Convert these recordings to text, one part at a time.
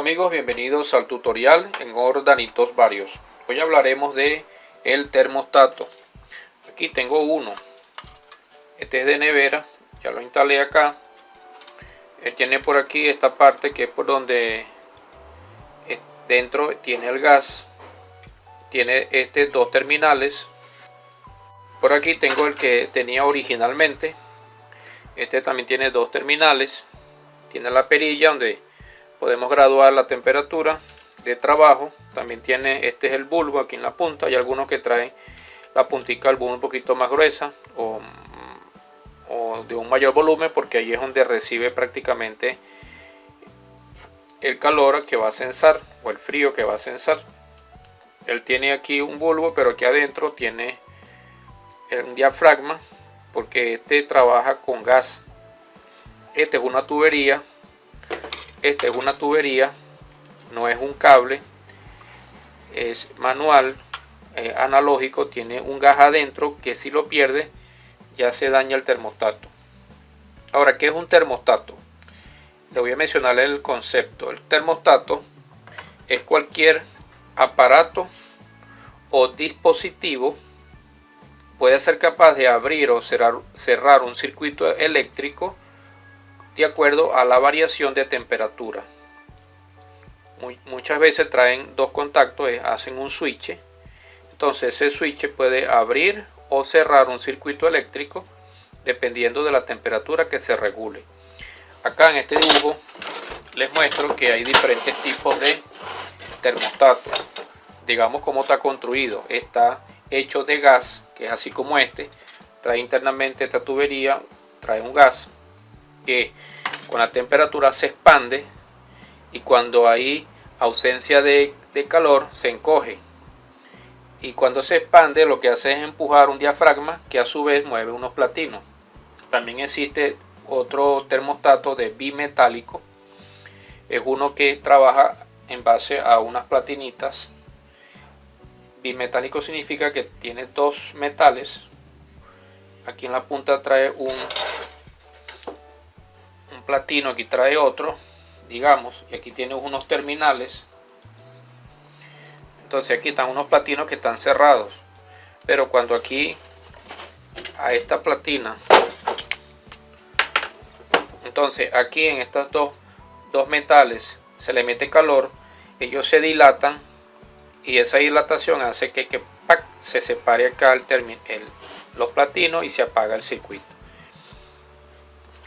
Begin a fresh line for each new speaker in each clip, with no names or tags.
amigos, bienvenidos al tutorial en Ordanitos Varios. Hoy hablaremos de el termostato. Aquí tengo uno. Este es de nevera, ya lo instalé acá. Él tiene por aquí esta parte que es por donde dentro tiene el gas. Tiene dos terminales. Por aquí tengo el que tenía originalmente. Este también tiene dos terminales. Tiene la perilla donde podemos graduar la temperatura de trabajo. También tiene, este es el bulbo aquí en la punta. Hay algunos que traen la puntica del bulbo un poquito más gruesa o de un mayor volumen, porque ahí es donde recibe prácticamente el calor que va a censar o el frío que va a censar. Él tiene aquí un bulbo, pero aquí adentro tiene un diafragma, porque este trabaja con gas. Esta es una tubería. Esta es una tubería, no es un cable, es manual, analógico, tiene un gas adentro que si lo pierde ya se daña el termostato. Ahora, ¿qué es un termostato? Le voy a mencionar el concepto. El termostato es cualquier aparato o dispositivo puede ser capaz de abrir o cerrar un circuito eléctrico de acuerdo a la variación de temperatura. Muchas veces traen dos contactos, hacen un switch. Entonces ese switch puede abrir o cerrar un circuito eléctrico dependiendo de la temperatura que se regule. Acá en este dibujo les muestro que hay diferentes tipos de termostatos. Digamos cómo está construido. Está hecho de gas, que es así como este. Trae internamente esta tubería, trae un gas que con la temperatura se expande, y cuando hay ausencia de calor se encoge, y cuando se expande lo que hace es empujar un diafragma que a su vez mueve unos platinos. También existe otro termostato de bimetálico. Es uno que trabaja en base a unas platinitas. Bimetálico significa que tiene dos metales. Aquí en la punta trae un platino, aquí trae otro, digamos, y aquí tiene unos terminales. Entonces aquí están unos platinos que están cerrados, pero cuando aquí a esta platina, entonces aquí en estos dos metales se le mete calor, ellos se dilatan, y esa dilatación hace que ¡pac!, se separe acá los platinos y se apaga el circuito.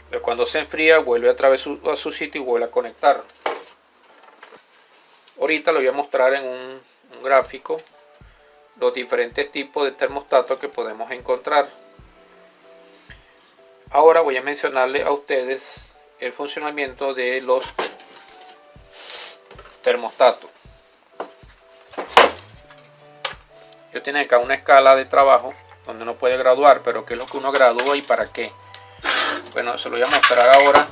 Pero cuando se enfría vuelve otra vez a su sitio y vuelve a conectar. Ahorita lo voy a mostrar en un gráfico los diferentes tipos de termostatos que podemos encontrar. Ahora voy a mencionarle a ustedes el funcionamiento de los termostatos. Yo tengo acá una escala de trabajo donde uno puede graduar, pero ¿qué es lo que uno gradúa y para qué? Bueno, se lo voy a mostrar ahora.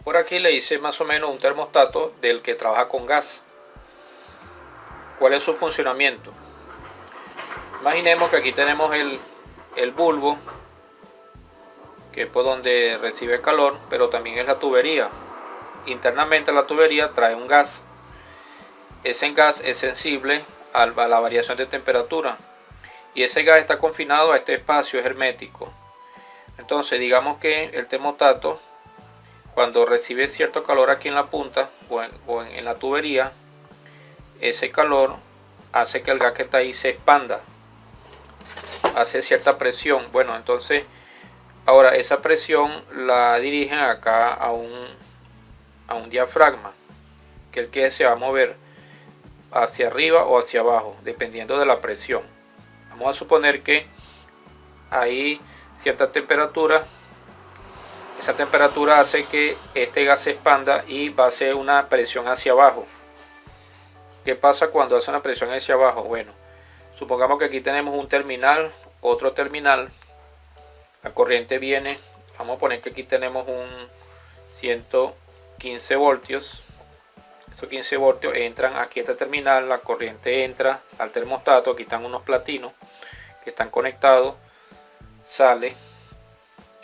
Por aquí le hice más o menos un termostato del que trabaja con gas. ¿Cuál es su funcionamiento? Imaginemos que aquí tenemos el bulbo, que es por donde recibe calor, pero también es la tubería. Internamente la tubería trae un gas. Ese gas es sensible a la variación de temperatura, y ese gas está confinado a este espacio, es hermético. Entonces digamos que el termostato, cuando recibe cierto calor aquí en la punta o en la tubería, ese calor hace que el gas que está ahí se expanda, hace cierta presión. Bueno, entonces ahora esa presión la dirigen acá a un diafragma, que es el que se va a mover hacia arriba o hacia abajo dependiendo de la presión. Vamos a suponer que hay cierta temperatura. Esa temperatura hace que este gas se expanda y va a hacer una presión hacia abajo. ¿Qué pasa cuando hace una presión hacia abajo? Bueno, supongamos que aquí tenemos un terminal, otro terminal. La corriente viene, vamos a poner que aquí tenemos un 115 voltios. Estos 15 voltios entran aquí a este terminal, la corriente entra al termostato. Aquí están unos platinos que están conectados, sale,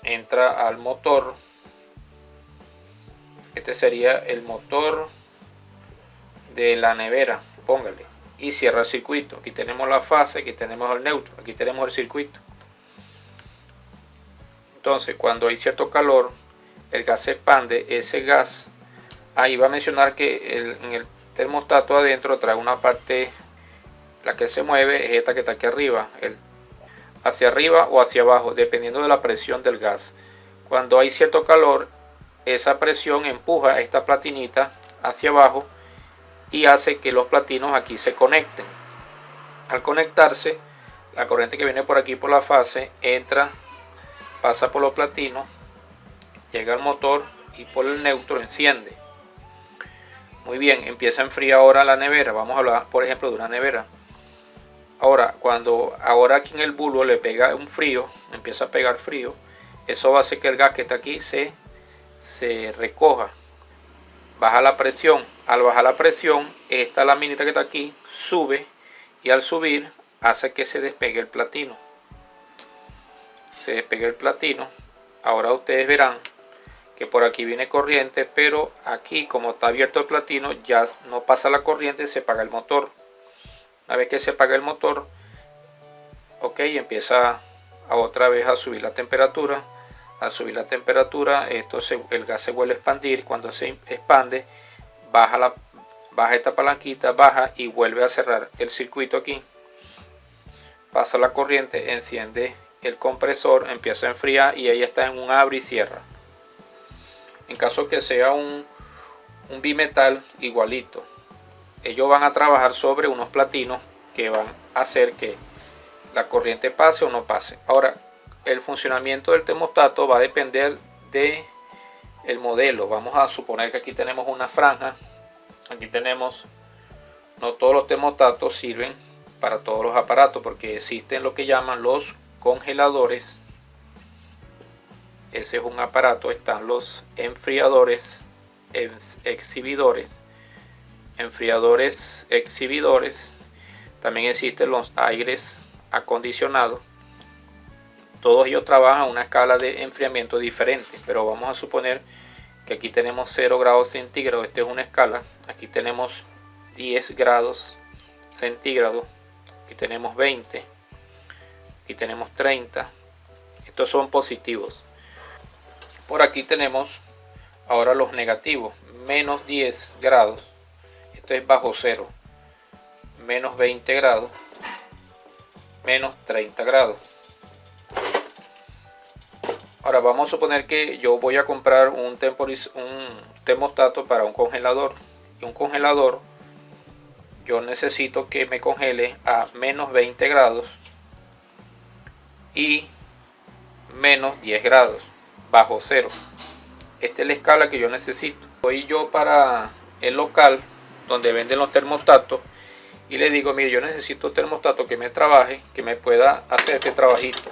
entra al motor, Este sería el motor de la nevera, póngale, y cierra el circuito. Aquí tenemos la fase, aquí tenemos el neutro, aquí tenemos el circuito. Entonces cuando hay cierto calor, el gas se expande. Ese gas, ahí va a mencionar que en el termostato adentro trae una parte, la que se mueve es esta que está aquí arriba, hacia arriba o hacia abajo, dependiendo de la presión del gas. Cuando hay cierto calor, esa presión empuja esta platinita hacia abajo y hace que los platinos aquí se conecten. Al conectarse, la corriente que viene por aquí por la fase entra, pasa por los platinos, llega al motor y por el neutro enciende. Muy bien, empieza a enfriar ahora la nevera. Vamos a hablar por ejemplo de una nevera. Ahora aquí en el bulbo le pega un frío, empieza a pegar frío, eso va a hacer que el gas que está aquí se recoja, baja la presión. Al bajar la presión, esta laminita que está aquí sube, y al subir hace que se despegue el platino. Se despegue el platino. Ahora ustedes verán que por aquí viene corriente, pero aquí, como está abierto el platino, ya no pasa la corriente, se apaga el motor. Una vez que se apaga el motor, ok, empieza otra vez a subir la temperatura. Al subir la temperatura, el gas se vuelve a expandir. Cuando se expande, baja esta palanquita, baja y vuelve a cerrar el circuito aquí. Pasa la corriente, enciende el compresor, empieza a enfriar y ahí está en un abre y cierra. En caso que sea un bimetal, igualito. Ellos van a trabajar sobre unos platinos que van a hacer que la corriente pase o no pase. Ahora, el funcionamiento del termostato va a depender de el modelo. Vamos a suponer que aquí tenemos una franja. Aquí tenemos, no todos los termostatos sirven para todos los aparatos, porque existen lo que llaman los congeladores. Ese es un aparato. Están los enfriadores exhibidores. También existen los aires acondicionados. Todos ellos trabajan a una escala de enfriamiento diferente, pero vamos a suponer que aquí tenemos 0 grados centígrados. Esta es una escala. Aquí tenemos 10 grados centígrados, aquí tenemos 20, aquí tenemos 30. Estos son positivos. Por aquí tenemos ahora los negativos. Menos 10 grados, esto es bajo cero. Menos 20 grados, menos 30 grados. Ahora vamos a suponer que yo voy a comprar un termostato para un congelador. Y un congelador, yo necesito que me congele a menos 20 grados y menos 10 grados, bajo cero. Esta es la escala que yo necesito. Voy yo para el local donde venden los termostatos y le digo: mire, yo necesito un termostato que me trabaje, que me pueda hacer este trabajito,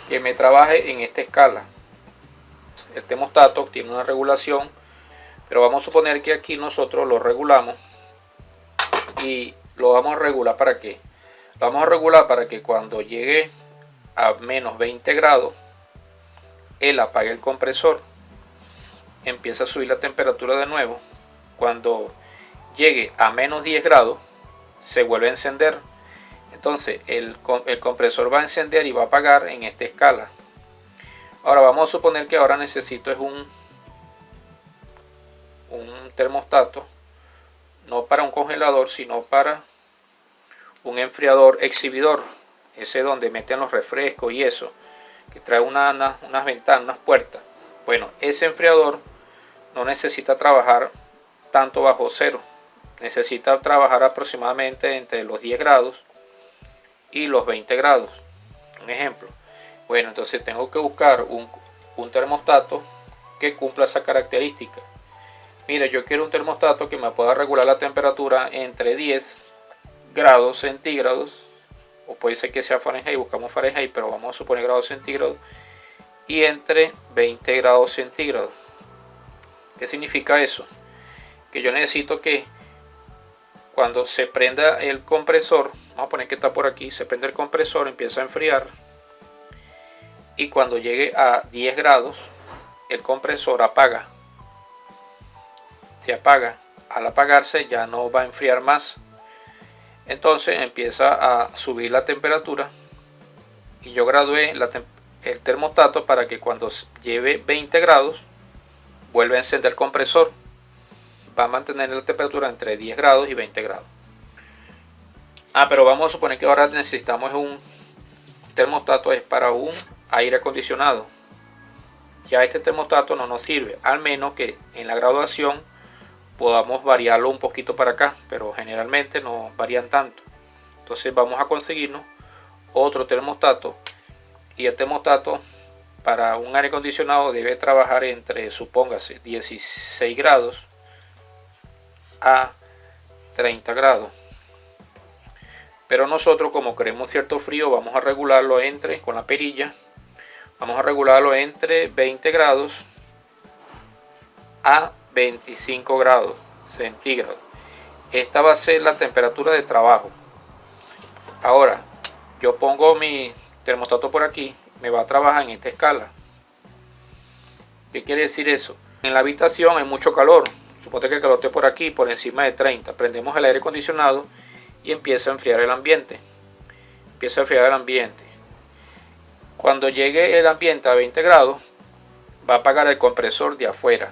que me trabaje en esta escala. El termostato tiene una regulación, pero vamos a suponer que aquí nosotros lo regulamos. Y lo vamos a regular ¿para qué? Lo vamos a regular para que cuando llegue a menos 20 grados, él apague el compresor, empieza a subir la temperatura de nuevo. Cuando llegue a menos 10 grados, se vuelve a encender. Entonces el compresor va a encender y va a apagar en esta escala. Ahora vamos a suponer que ahora necesito es un termostato, no para un congelador, sino para un enfriador exhibidor. Ese es donde meten los refrescos y eso, que trae unas ventanas, unas puertas. Bueno, ese enfriador no necesita trabajar tanto bajo cero. Necesita trabajar aproximadamente entre los 10 grados y los 20 grados. Un ejemplo. Bueno, entonces tengo que buscar un termostato que cumpla esa característica. Mira, yo quiero un termostato que me pueda regular la temperatura entre 10 grados centígrados, o puede ser que sea Fahrenheit, buscamos Fahrenheit, pero vamos a suponer grados centígrados, y entre 20 grados centígrados. ¿Qué significa eso? Que yo necesito que cuando se prenda el compresor, vamos a poner que está por aquí, se prende el compresor, empieza a enfriar, y cuando llegue a 10 grados, el compresor apaga. se apaga. Al apagarse ya no va a enfriar más. Entonces empieza a subir la temperatura y yo gradué el termostato para que cuando lleve 20 grados vuelva a encender el compresor. Va a mantener la temperatura entre 10 grados y 20 grados. Pero vamos a suponer que ahora necesitamos un termostato es para un aire acondicionado. Ya este termostato no nos sirve, al menos que en la graduación podamos variarlo un poquito para acá, pero generalmente no varían tanto. Entonces vamos a conseguirnos otro termostato, y el termostato para un aire acondicionado debe trabajar entre, supóngase, 16 grados a 30 grados. Pero nosotros, como queremos cierto frío, vamos a regularlo con la perilla, vamos a regularlo entre 20 grados a 25 grados centígrados. Esta va a ser la temperatura de trabajo. Ahora yo pongo mi termostato por aquí, me va a trabajar en esta escala. ¿Qué quiere decir eso? En la habitación hay mucho calor, suponte que el calor esté por aquí, por encima de 30, prendemos el aire acondicionado y empieza a enfriar el ambiente. Cuando llegue el ambiente a 20 grados, va a apagar el compresor de afuera,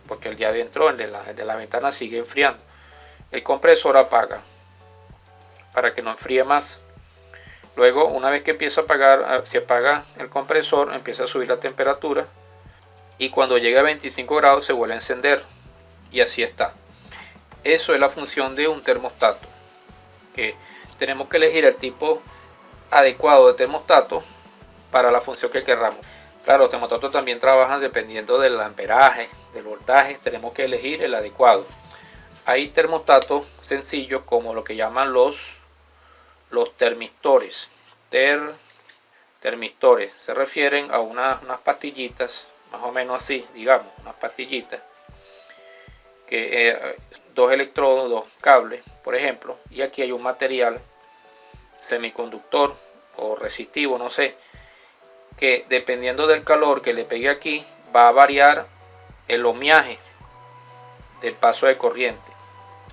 porque el de adentro, el de la ventana, sigue enfriando. El compresor apaga para que no enfríe más. Luego, una vez que empieza a apagar, se apaga el compresor, empieza a subir la temperatura y cuando llegue a 25 grados se vuelve a encender, y así está. Eso es la función de un termostato, que tenemos que elegir el tipo adecuado de termostato para la función que queramos. Claro, los termostatos también trabajan dependiendo del amperaje, del voltaje, tenemos que elegir el adecuado. Hay termostatos sencillos como lo que llaman los termistores. Termistores se refieren a unas pastillitas, más o menos así, digamos, unas pastillitas, que dos electrodos, dos cables, por ejemplo, y aquí hay un material semiconductor o resistivo, no sé, que dependiendo del calor que le pegue aquí, va a variar el ohmiaje del paso de corriente.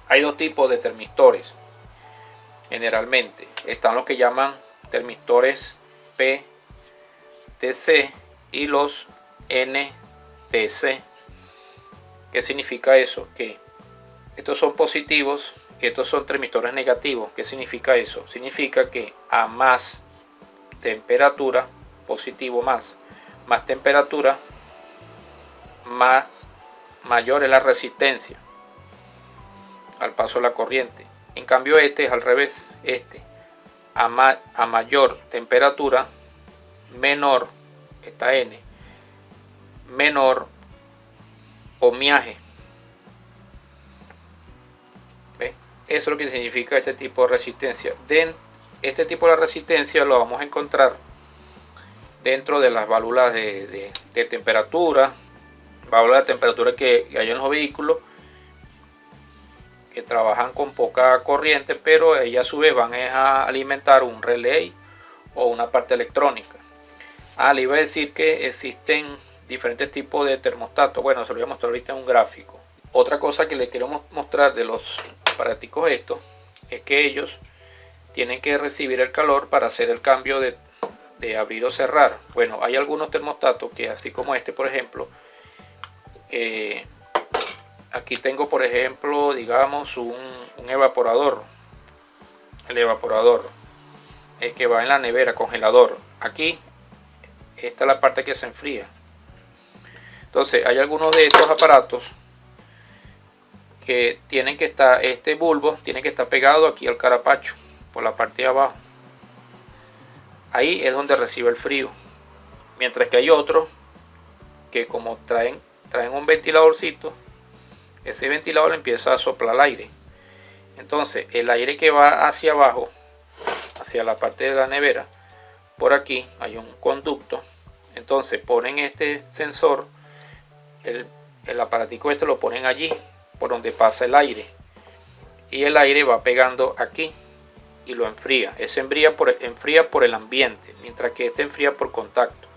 Hay dos tipos de termistores. Generalmente están los que llaman termistores PTC y los NTC. ¿Qué significa eso? Que estos son positivos y estos son termistores negativos. ¿Qué significa eso? Significa que a más temperatura, positivo más temperatura, mayor es la resistencia al paso de la corriente. En cambio este es al revés. A mayor temperatura, menor, esta N, menor ohmiaje. ¿Ve? Eso es lo que significa este tipo de resistencia. Este tipo de resistencia lo vamos a encontrar dentro de las válvulas de temperatura, válvulas de temperatura que hay en los vehículos, que trabajan con poca corriente, pero ellas a su vez van a alimentar un relay o una parte electrónica. Le iba a decir que existen diferentes tipos de termostatos. Bueno, se lo voy a mostrar ahorita en un gráfico. Otra cosa que les quiero mostrar de los aparaticos estos es que ellos tienen que recibir el calor para hacer el cambio de abrir o cerrar. Bueno, hay algunos termostatos que, así como este, por ejemplo, que aquí tengo, por ejemplo, digamos un evaporador. El evaporador, el que va en la nevera, congelador. Aquí, esta es la parte que se enfría. Entonces, hay algunos de estos aparatos que tienen que estar, este bulbo tiene que estar pegado aquí al carapacho, por la parte de abajo. Ahí es donde recibe el frío. Mientras que hay otros que, como traen un ventiladorcito, ese ventilador empieza a soplar el aire. Entonces el aire que va hacia abajo, hacia la parte de la nevera, por aquí hay un conducto. Entonces ponen este sensor, el aparatico este lo ponen allí, por donde pasa el aire, y el aire va pegando aquí y lo enfría. Ese enfría por el ambiente, mientras que este enfría por contacto.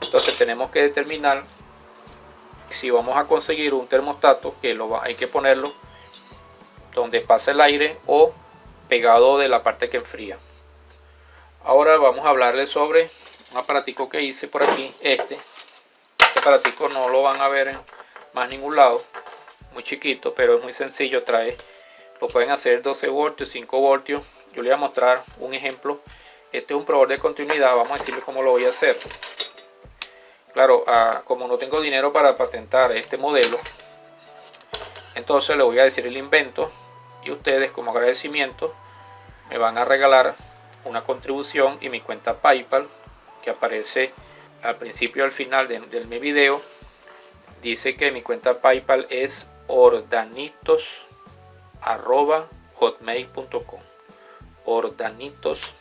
Entonces tenemos que determinar si vamos a conseguir un termostato que hay que ponerlo donde pasa el aire o pegado de la parte que enfría. Ahora vamos a hablarles sobre un aparatico que hice por aquí. Este aparatico no lo van a ver en más ningún lado, muy chiquito, pero es muy sencillo. Lo pueden hacer 12 voltios, 5 voltios. Yo les voy a mostrar un ejemplo. Este es un probador de continuidad. Vamos a decirle cómo lo voy a hacer. Claro, como no tengo dinero para patentar este modelo, entonces le voy a decir el invento, y ustedes como agradecimiento me van a regalar una contribución, y mi cuenta PayPal, que aparece al principio y al final de mi video, dice que mi cuenta PayPal es ordanitos@hotmail.com. Ordanitos,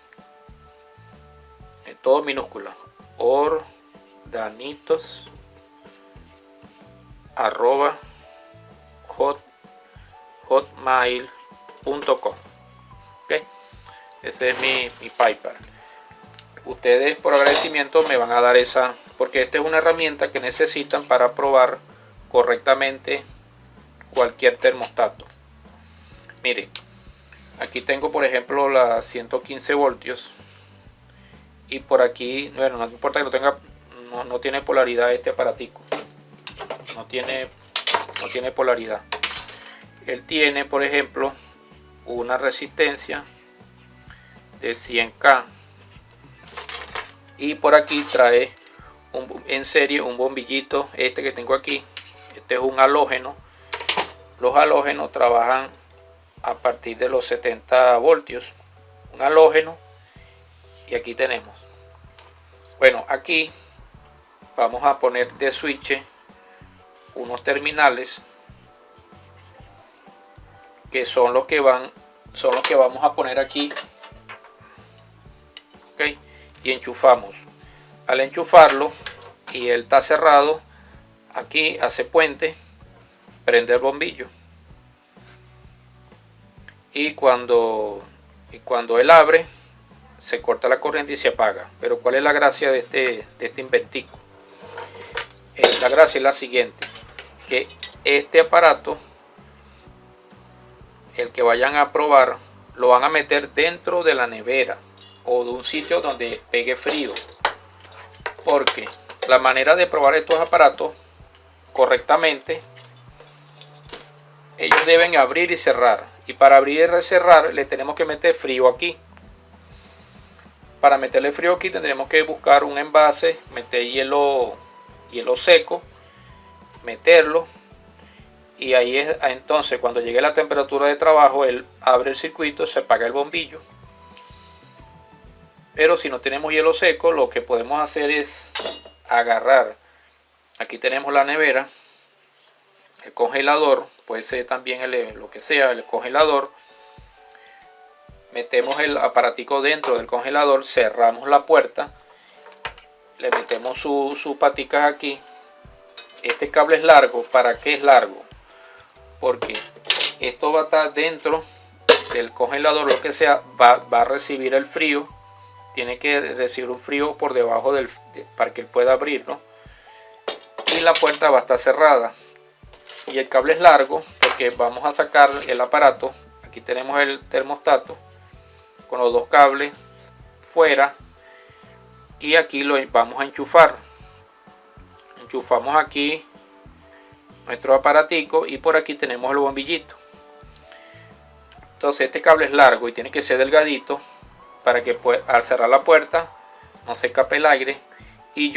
en todo minúscula, ordanitos@hotmail.com. ¿Okay? Ese es mi PayPal. Ustedes por agradecimiento me van a dar esa, porque esta es una herramienta que necesitan para probar correctamente cualquier termostato. Miren, aquí tengo por ejemplo la 115 voltios, y por aquí, bueno, no importa que no tenga, no tiene polaridad este aparatico, no tiene polaridad. Él tiene por ejemplo una resistencia de 100K, y por aquí trae en serie un bombillito, este que tengo aquí. Este es un halógeno. Los halógenos trabajan a partir de los 70 voltios. Un halógeno, y aquí tenemos, bueno, aquí vamos a poner de switch unos terminales que son los que vamos a poner aquí. ¿Okay? Y enchufamos. Al enchufarlo y él está cerrado, aquí hace puente, prende el bombillo, y cuando él abre, se corta la corriente y se apaga. Pero ¿cuál es la gracia de este inventico? La gracia es la siguiente, que este aparato, el que vayan a probar, lo van a meter dentro de la nevera o de un sitio donde pegue frío, porque la manera de probar estos aparatos correctamente, ellos deben abrir y cerrar, y para abrir y cerrar le tenemos que meter frío aquí. Para meterle frío aquí tendremos que buscar un envase, meter hielo seco, meterlo, y ahí es entonces cuando llegue la temperatura de trabajo, él abre el circuito, se apaga el bombillo. Pero si no tenemos hielo seco, lo que podemos hacer es agarrar, aquí tenemos la nevera, el congelador, puede ser también lo que sea, el congelador. Metemos el aparatico dentro del congelador, cerramos la puerta, le metemos sus paticas aquí. Este cable es largo. ¿Para qué es largo? Porque esto va a estar dentro del congelador, lo que sea, va a recibir el frío. Tiene que recibir un frío por debajo para que pueda abrir, ¿no? Y la puerta va a estar cerrada. Y el cable es largo porque vamos a sacar el aparato. Aquí tenemos el termostato con los dos cables fuera, y aquí lo vamos a enchufar. Enchufamos aquí nuestro aparatico, y por aquí tenemos el bombillito. Entonces este cable es largo y tiene que ser delgadito para que al cerrar la puerta no se escape el aire, y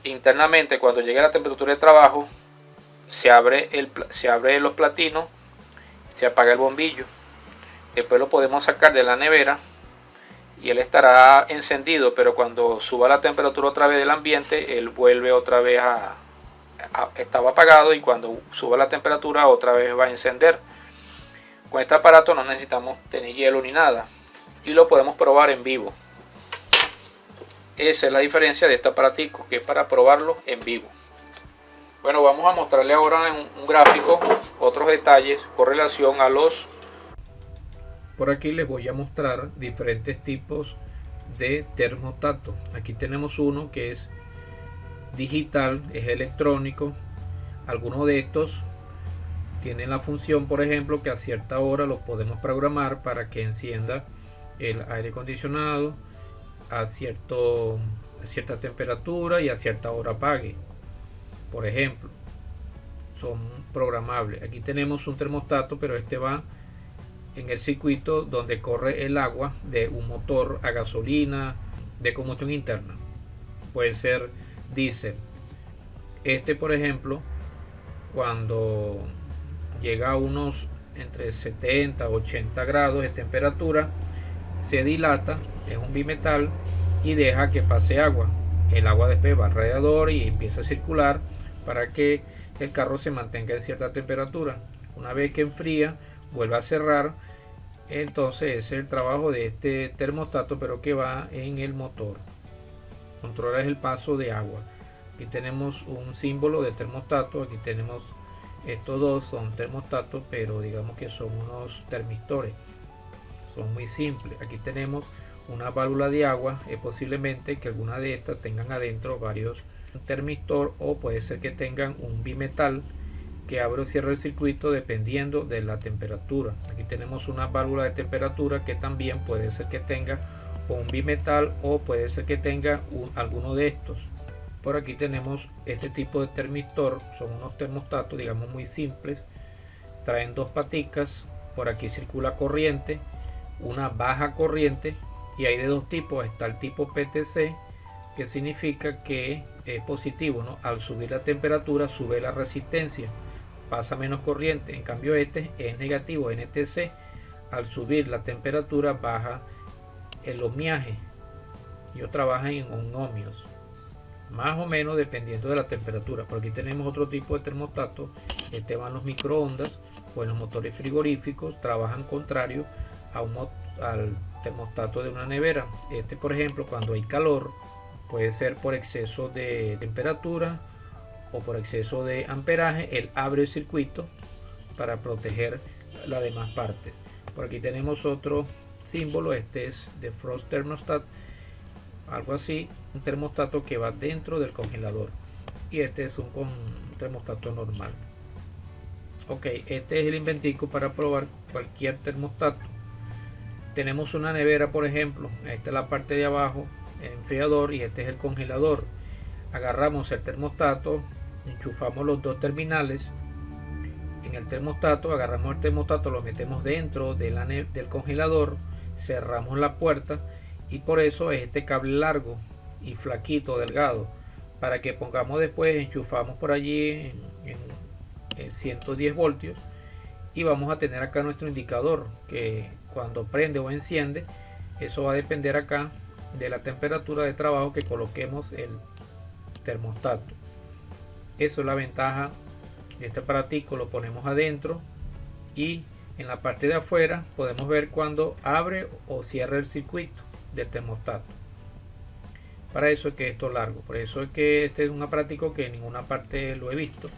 internamente cuando llegue la temperatura de trabajo, se abre los platinos, se apaga el bombillo. Después lo podemos sacar de la nevera y él estará encendido, pero cuando suba la temperatura otra vez del ambiente, él vuelve otra vez estaba apagado, y cuando suba la temperatura otra vez va a encender. Con este aparato no necesitamos tener hielo ni nada, y lo podemos probar en vivo. Esa es la diferencia de este aparatico, que es para probarlo en vivo. Bueno, vamos a mostrarle ahora en un gráfico otros detalles con relación a los... Por aquí les voy a mostrar diferentes tipos de termostatos. Aquí tenemos uno que es digital, es electrónico. Algunos de estos tienen la función, por ejemplo, que a cierta hora lo podemos programar para que encienda el aire acondicionado a cierta temperatura y a cierta hora apague. Por ejemplo, son programables. Aquí tenemos un termostato, pero este va en el circuito donde corre el agua de un motor a gasolina de combustión interna. Puede ser diésel. Este, por ejemplo, cuando llega a unos entre 70 a 80 grados de temperatura, se dilata, es un bimetal, y deja que pase agua. El agua después va al radiador y empieza a circular para que el carro se mantenga en cierta temperatura. Una vez que enfría, vuelve a cerrar. Entonces ese es el trabajo de este termostato, pero que va en el motor. Controla el paso de agua. Aquí tenemos un símbolo de termostato. Aquí tenemos estos dos, son termostatos, pero digamos que son unos termistores. Son muy simples. Aquí tenemos una válvula de agua. Es posiblemente que alguna de estas tengan adentro varios termistor, o puede ser que tengan un bimetal que abre o cierra el circuito dependiendo de la temperatura. Aquí tenemos una válvula de temperatura que también puede ser que tenga un bimetal, o puede ser que tenga alguno de estos. Por aquí tenemos este tipo de termistor. Son unos termostatos, digamos, muy simples. Traen dos paticas. Por aquí circula corriente, una baja corriente, y hay de dos tipos. Está el tipo PTC, que significa que es positivo, ¿no? Al subir la temperatura sube la resistencia, pasa menos corriente. En cambio este es negativo, NTC. Al subir la temperatura baja el ohmiaje. Ellos trabajan en ohmios, más o menos dependiendo de la temperatura. Por aquí tenemos otro tipo de termostato. Este va en los microondas o en los motores frigoríficos. Trabajan contrario al termostato de una nevera. Este, por ejemplo, cuando hay calor, puede ser por exceso de temperatura o por exceso de amperaje, él abre el circuito para proteger las demás partes. Por aquí tenemos otro símbolo. Este es de Frost Thermostat, algo así, un termostato que va dentro del congelador, y este es un termostato normal. Ok, este es el inventico para probar cualquier termostato. Tenemos una nevera, por ejemplo. Esta es la parte de abajo, el enfriador, y este es el congelador. Agarramos el termostato, enchufamos los dos terminales en el termostato, agarramos el termostato, lo metemos dentro del congelador, cerramos la puerta, y por eso es este cable largo y flaquito, delgado, para que pongamos después, enchufamos por allí en 110 voltios, y vamos a tener acá nuestro indicador, que cuando prende o enciende, eso va a depender acá de la temperatura de trabajo que coloquemos el termostato. Eso es la ventaja de este aparatico. Lo ponemos adentro, y en la parte de afuera podemos ver cuando abre o cierra el circuito del termostato. Para eso es que esto es largo. Por eso es que este es un aparatico que en ninguna parte lo he visto.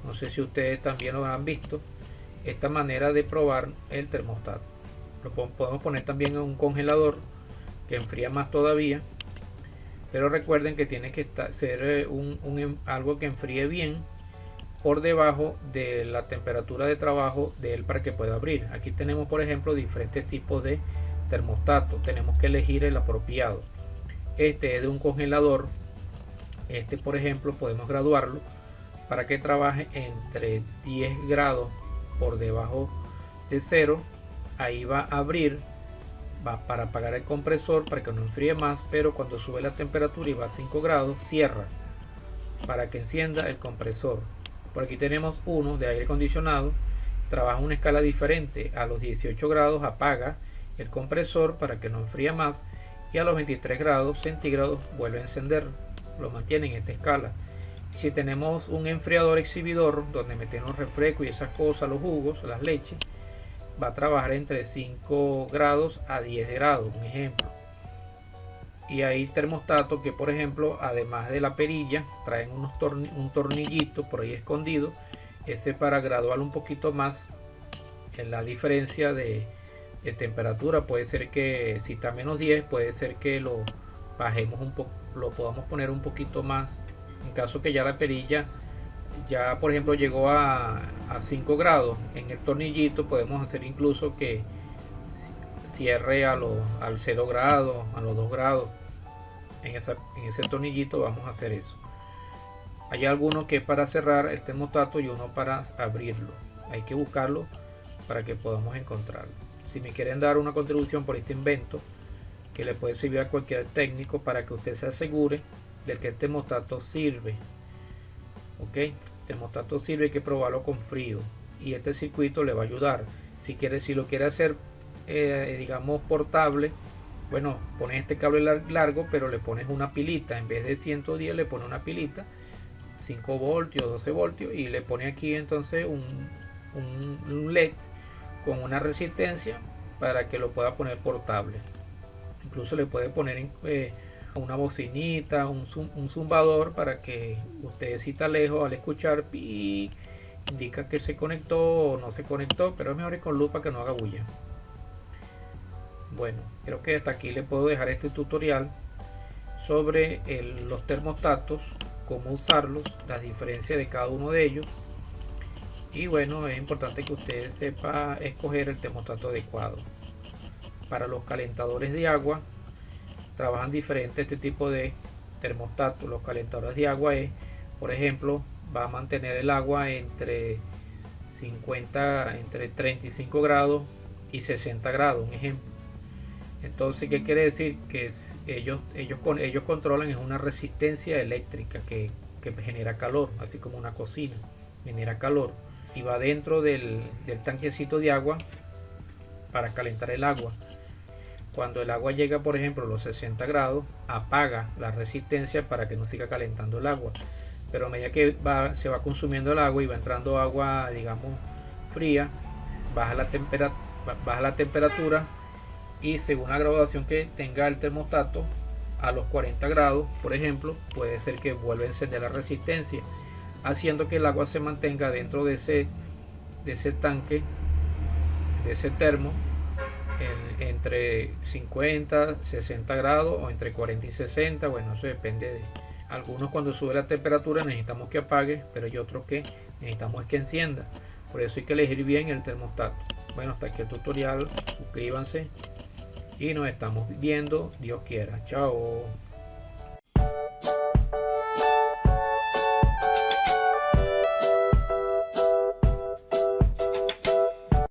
No sé si ustedes también lo han visto, esta manera de probar el termostato. Lo podemos poner también en un congelador que enfría más todavía, pero recuerden que tiene que ser algo que enfríe bien por debajo de la temperatura de trabajo de él para que pueda abrir. Aquí tenemos, por ejemplo, diferentes tipos de termostatos. Tenemos que elegir el apropiado. Este es de un congelador. Este, por ejemplo, podemos graduarlo para que trabaje entre 10 grados por debajo de cero. Ahí va a abrir, va para apagar el compresor para que no enfríe más, pero cuando sube la temperatura y va a 5 grados, cierra para que encienda el compresor. Por aquí tenemos uno de aire acondicionado. Trabaja una escala diferente. A los 18 grados apaga el compresor para que no enfríe más, y a los 23 grados centígrados vuelve a encender. Lo mantiene en esta escala. Si tenemos un enfriador exhibidor donde metemos refrescos y esas cosas, los jugos, las leches, va a trabajar entre 5 grados a 10 grados, un ejemplo. Y hay termostatos que, por ejemplo, además de la perilla, traen un tornillito por ahí escondido, ese para graduar un poquito más en la diferencia de temperatura. Puede ser que si está a -10, puede ser que lo bajemos un poco, lo podamos poner un poquito más En caso que ya la perilla ya por ejemplo llegó a 5 grados en el tornillito, podemos hacer incluso que cierre al 0 grados, a los 2 grados. En ese tornillito vamos a hacer eso. Hay alguno que es para cerrar el termostato y uno para abrirlo. Hay que buscarlo para que podamos encontrarlo. Si me quieren dar una contribución por este invento que le puede servir a cualquier técnico para que usted se asegure de que el termostato sirve. Ok, el termostato sirve, hay que probarlo con frío y este circuito le va a ayudar. Si lo quiere hacer digamos portable, bueno, pones este cable largo, pero le pones una pilita. En vez de 110 le pones una pilita 5 voltios, 12 voltios, y le pone aquí entonces un LED con una resistencia para que lo pueda poner portable. Incluso le puede poner una bocinita, un zumbador, para que usted, si está lejos, al escuchar pi, indica que se conectó o no se conectó, pero es mejor ir con luz para que no haga bulla. Bueno, creo que hasta aquí le puedo dejar este tutorial sobre los termostatos, cómo usarlos, las diferencias de cada uno de ellos. Y bueno, es importante que usted sepa escoger el termostato adecuado. Para los calentadores de agua trabajan diferente este tipo de termostatos. Los calentadores de agua por ejemplo, va a mantener el agua entre 35 grados y 60 grados, un ejemplo. Entonces, ¿qué quiere decir? Que ellos controlan es una resistencia eléctrica que genera calor, así como una cocina genera calor, y va dentro del tanquecito de agua para calentar el agua. Cuando el agua llega, por ejemplo, a los 60 grados, apaga la resistencia para que no siga calentando el agua. Pero a medida que se va consumiendo el agua y va entrando agua, digamos, fría, baja la temperatura, y según la graduación que tenga el termostato, a los 40 grados, por ejemplo, puede ser que vuelva a encender la resistencia, haciendo que el agua se mantenga dentro de ese tanque, de ese termo, entre 50, 60 grados, o entre 40 y 60. Bueno, eso depende de algunos. Cuando sube la temperatura necesitamos que apague, pero hay otros que necesitamos que encienda. Por eso hay que elegir bien el termostato. Bueno, hasta aquí el tutorial. Suscríbanse y nos estamos viendo, Dios quiera. Chao.